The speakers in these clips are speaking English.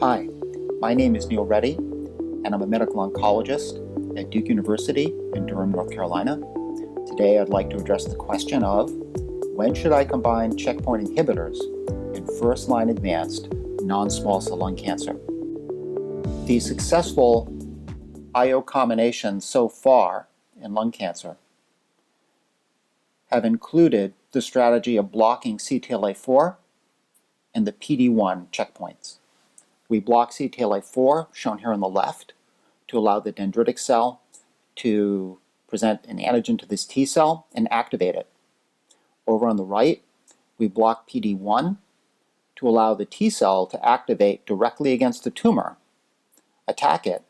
Hi, my name is Neil Reddy, and I'm a medical oncologist at Duke University in Durham, North Carolina. Today I'd like to address the question of when should I combine checkpoint inhibitors in first-line advanced non-small cell lung cancer? The successful IO combinations so far in lung cancer have included the strategy of blocking CTLA-4 and the PD-1 checkpoints. We block CTLA-4, shown here on the left, to allow the dendritic cell to present an antigen to this T cell and activate it. Over on the right, we block PD-1 to allow the T cell to activate directly against the tumor, attack it,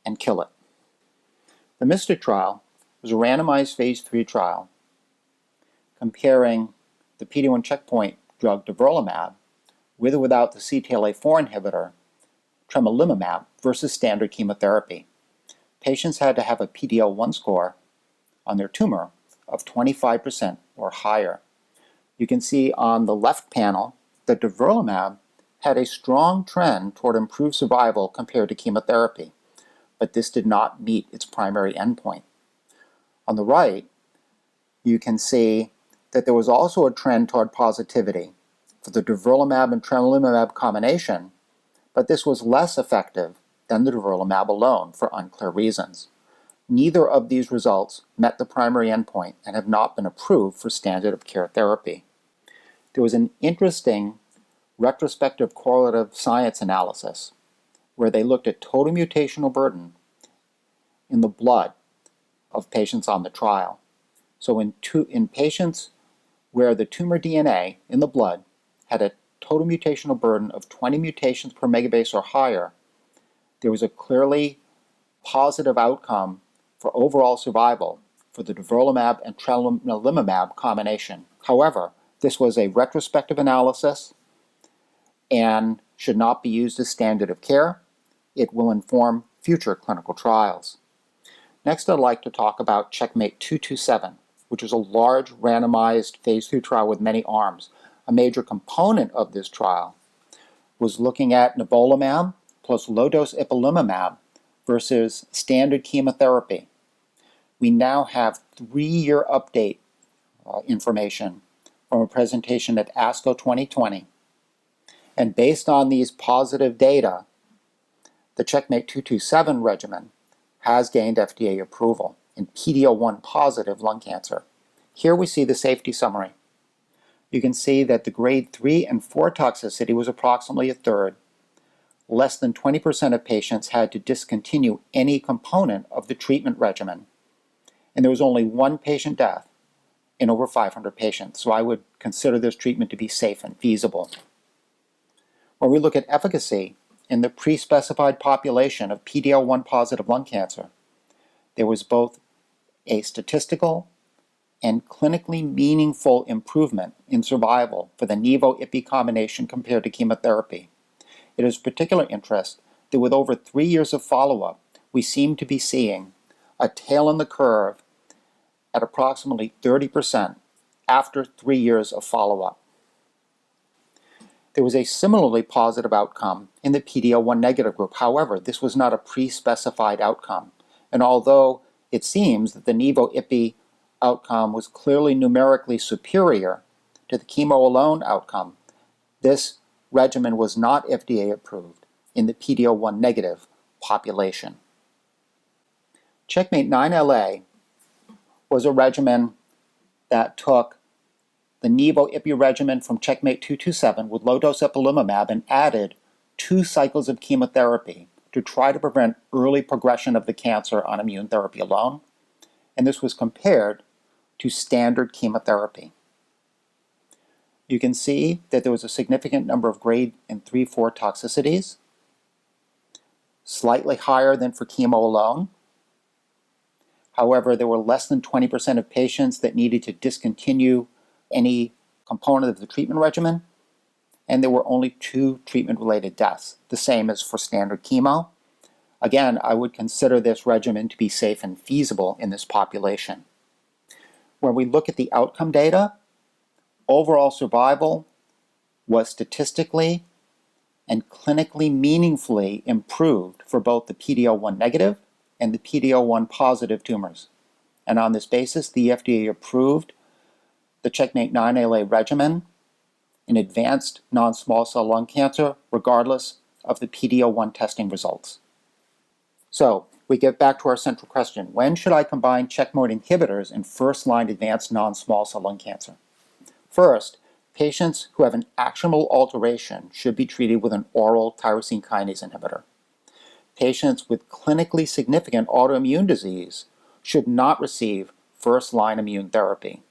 and kill it. The MYSTIC trial was a randomized phase 3 trial comparing the PD-1 checkpoint drug durvalumab with or without the CTLA-4 inhibitor tremelimumab versus standard chemotherapy. Patients had to have a PD-L1 score on their tumor of 25% or higher. You can see on the left panel that durvalumab had a strong trend toward improved survival compared to chemotherapy, but this did not meet its primary endpoint. On the right, you can see that there was also a trend toward positivity for the durvalumab and tremelimumab combination, but this was less effective than the durvalumab alone for unclear reasons. Neither of these results met the primary endpoint and have not been approved for standard of care therapy. There was an interesting retrospective correlative science analysis where they looked at total mutational burden in the blood of patients on the trial. So in patients where the tumor DNA in the blood had a total mutational burden of 20 mutations per megabase or higher, there was a clearly positive outcome for overall survival for the durvalumab and tremelimumab combination. However, this was a retrospective analysis and should not be used as standard of care. It will inform future clinical trials. Next, I'd like to talk about Checkmate 227, which is a large randomized phase 2 trial with many arms. A major component of this trial was looking at nivolumab plus low-dose ipilimumab versus standard chemotherapy. We now have 3-year update information from a presentation at ASCO 2020. And based on these positive data, the Checkmate 227 regimen has gained FDA approval in PD-L1 positive lung cancer. Here we see the safety summary. You can see that the grade 3 and 4 toxicity was approximately a third. Less than 20% of patients had to discontinue any component of the treatment regimen. And there was only one patient death in over 500 patients, so I would consider this treatment to be safe and feasible. When we look at efficacy in the pre-specified population of PD-L1 positive lung cancer, there was both a statistical and clinically meaningful improvement in survival for the nivo-ipi combination compared to chemotherapy. It is of particular interest that with over 3 years of follow-up, we seem to be seeing a tail in the curve at approximately 30% after 3 years of follow-up. There was a similarly positive outcome in the PD-L1 negative group. However, this was not a pre-specified outcome. And although it seems that the nivo-ipi outcome was clearly numerically superior to the chemo alone outcome, this regimen was not FDA approved in the PD-L1 negative population. Checkmate 9LA was a regimen that took the nivo-ipi regimen from Checkmate 227 with low-dose ipilimumab and added 2 cycles of chemotherapy to try to prevent early progression of the cancer on immune therapy alone. And this was compared to standard chemotherapy. You can see that there was a significant number of grade 3/4 toxicities, slightly higher than for chemo alone. However, there were less than 20% of patients that needed to discontinue any component of the treatment regimen, and there were only 2 treatment-related deaths, the same as for standard chemo. Again, I would consider this regimen to be safe and feasible in this population. When we look at the outcome data, overall survival was statistically and clinically meaningfully improved for both the PD-L1 negative and the PD-L1 positive tumors. And on this basis, the FDA approved the Checkmate 9LA regimen in advanced non-small cell lung cancer, regardless of the PD-L1 testing results. So, we get back to our central question: when should I combine checkmate inhibitors in first-line advanced non-small cell lung cancer? First, patients who have an actionable alteration should be treated with an oral tyrosine kinase inhibitor. Patients with clinically significant autoimmune disease should not receive first-line immune therapy.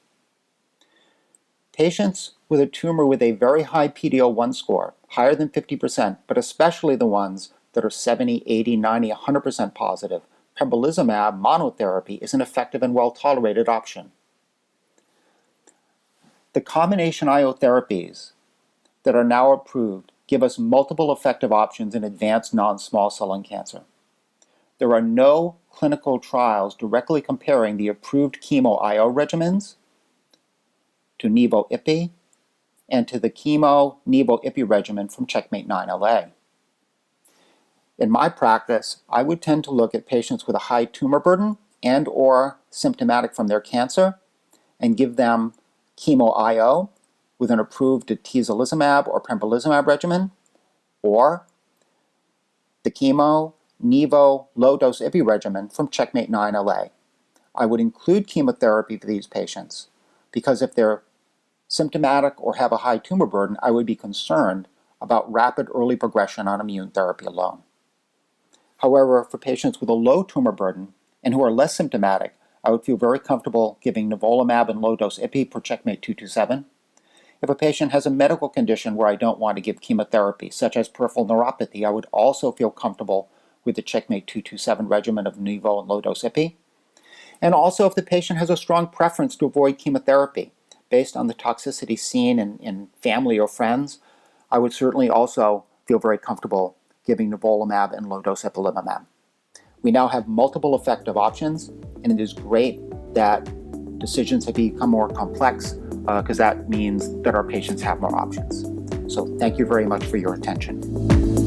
Patients with a tumor with a very high PD-L1 score, higher than 50%, but especially the ones that are 70, 80, 90, 100% positive, pembrolizumab monotherapy is an effective and well-tolerated option. The combination IO therapies that are now approved give us multiple effective options in advanced non-small cell lung cancer. There are no clinical trials directly comparing the approved chemo-IO regimens to Nivo-Ipi and to the chemo-Nivo-Ipi regimen from Checkmate 9LA. In my practice, I would tend to look at patients with a high tumor burden and or symptomatic from their cancer and give them chemo-IO with an approved atezolizumab or pembrolizumab regimen, or the chemo-Nivo low-dose Ipi regimen from Checkmate 9LA. I would include chemotherapy for these patients because if they're symptomatic or have a high tumor burden, I would be concerned about rapid early progression on immune therapy alone. However, for patients with a low tumor burden and who are less symptomatic, I would feel very comfortable giving nivolumab and low-dose Ipi per Checkmate 227. If a patient has a medical condition where I don't want to give chemotherapy, such as peripheral neuropathy, I would also feel comfortable with the Checkmate 227 regimen of Nivo and low-dose Ipi. And also if the patient has a strong preference to avoid chemotherapy based on the toxicity seen in family or friends, I would certainly also feel very comfortable giving nivolumab and low-dose ipilimumab. We now have multiple effective options, and it is great that decisions have become more complex because that means that our patients have more options. So thank you very much for your attention.